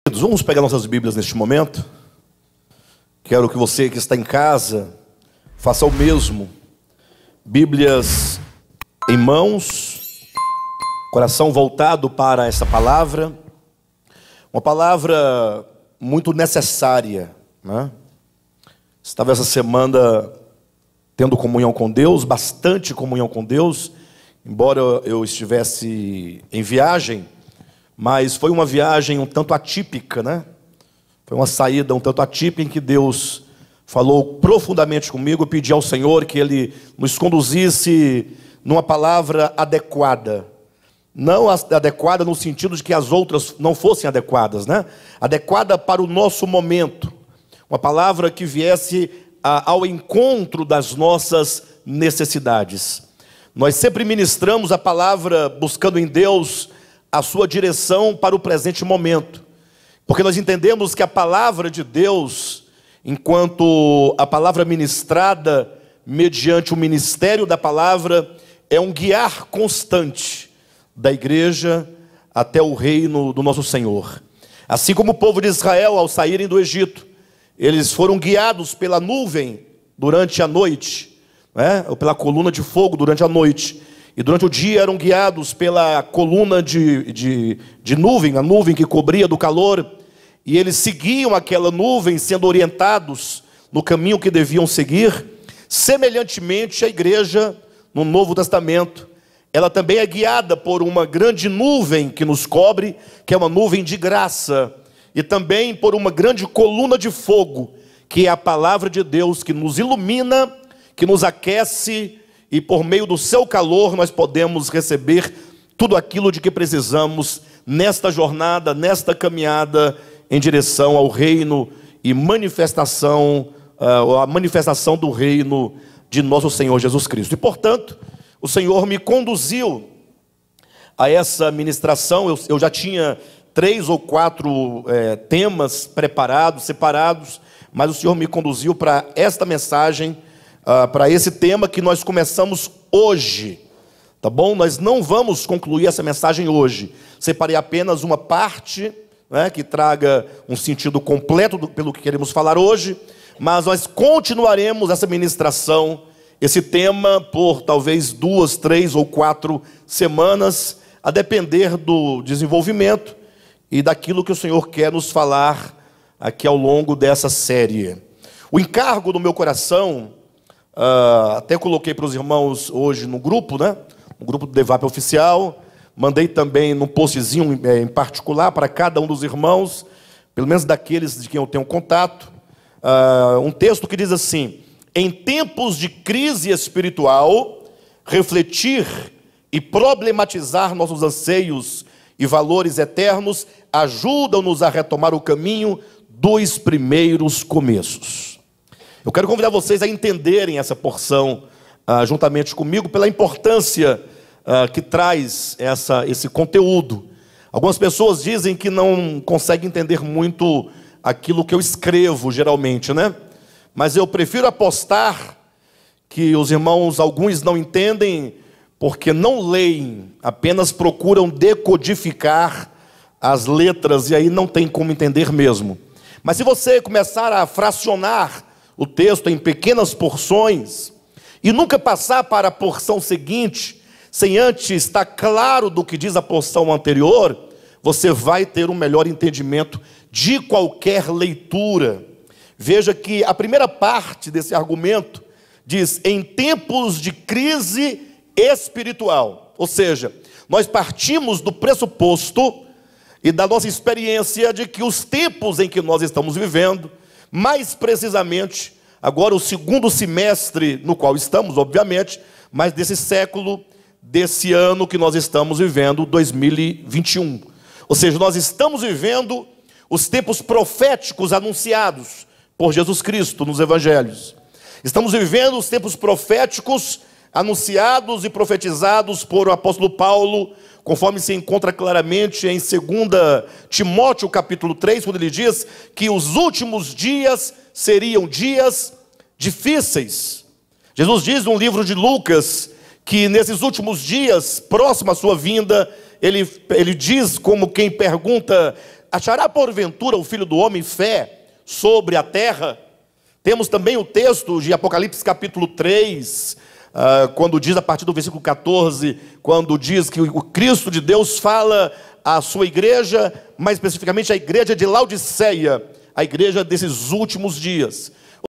Vamos pegar nossas Bíblias neste momento. Quero que você que está em casa faça o mesmo. Bíblias em mãos, coração voltado para essa palavra. Uma palavra muito necessária, né? Estava essa semana tendo comunhão com Deus, bastante comunhão com Deus, embora eu estivesse em viagem. Mas foi uma viagem um tanto atípica, né? Foi uma saída um tanto atípica em que Deus falou profundamente comigo. Eu pedi ao Senhor que Ele nos conduzisse numa palavra adequada. Não adequada no sentido de que as outras não fossem adequadas, né? Adequada para o nosso momento. Uma palavra que viesse ao encontro das nossas necessidades. Nós sempre ministramos a palavra buscando em Deus a sua direção para o presente momento, porque nós entendemos que a palavra de Deus, enquanto a palavra ministrada mediante o ministério da palavra, é um guiar constante da igreja até o reino do nosso Senhor. Assim como o povo de Israel, ao saírem do Egito, eles foram guiados pela nuvem durante a noite, né? Ou pela coluna de fogo durante a noite. E durante o dia eram guiados pela coluna de nuvem, a nuvem que cobria do calor, e eles seguiam aquela nuvem sendo orientados no caminho que deviam seguir. Semelhantemente, a igreja no Novo Testamento, ela também é guiada por uma grande nuvem que nos cobre, que é uma nuvem de graça, e também por uma grande coluna de fogo, que é a palavra de Deus, que nos ilumina, que nos aquece, e por meio do seu calor nós podemos receber tudo aquilo de que precisamos nesta jornada, nesta caminhada em direção ao reino e a manifestação do reino de nosso Senhor Jesus Cristo. E portanto, o Senhor me conduziu a essa ministração. Eu já tinha 3 ou 4 temas preparados, separados, mas o Senhor me conduziu para esta mensagem, para esse tema que nós começamos hoje, tá bom? Nós não vamos concluir essa mensagem hoje. Separei apenas uma parte, né, que traga um sentido completo pelo que queremos falar hoje, mas nós continuaremos essa ministração, esse tema, por talvez 2, 3 ou 4 semanas, a depender do desenvolvimento e daquilo que o Senhor quer nos falar aqui ao longo dessa série. O encargo do meu coração, até coloquei para os irmãos hoje no grupo, né? No grupo do Devap Oficial. Mandei também num postzinho em particular para cada um dos irmãos, pelo menos daqueles de quem eu tenho contato, um texto que diz assim: em tempos de crise espiritual, refletir e problematizar nossos anseios e valores eternos ajudam-nos a retomar o caminho dos primeiros começos. Eu quero convidar vocês a entenderem essa porção juntamente comigo, pela importância que traz esse conteúdo. Algumas pessoas dizem que não conseguem entender muito aquilo que eu escrevo, geralmente, né? Mas eu prefiro apostar que os irmãos, alguns não entendem, porque não leem, apenas procuram decodificar as letras, e aí não tem como entender mesmo. Mas se você começar a fracionar o texto em pequenas porções e nunca passar para a porção seguinte, sem antes estar claro do que diz a porção anterior, você vai ter um melhor entendimento de qualquer leitura. Veja que a primeira parte desse argumento diz: em tempos de crise espiritual. Ou seja, nós partimos do pressuposto e da nossa experiência de que os tempos em que nós estamos vivendo, mais precisamente, agora o segundo semestre no qual estamos, obviamente, mas desse século, desse ano que nós estamos vivendo, 2021. Ou seja, nós estamos vivendo os tempos proféticos anunciados por Jesus Cristo nos evangelhos. Estamos vivendo os tempos proféticos anunciados e profetizados por o apóstolo Paulo, conforme se encontra claramente em 2 Timóteo capítulo 3, quando ele diz que os últimos dias seriam dias difíceis. Jesus diz no livro de Lucas que nesses últimos dias, próximo à sua vinda, ele diz como quem pergunta: achará porventura o Filho do Homem fé sobre a terra? Temos também o texto de Apocalipse capítulo 3, quando diz a partir do versículo 14, quando diz que o Cristo de Deus fala à sua igreja, mais especificamente a igreja de Laodiceia, a igreja desses últimos dias.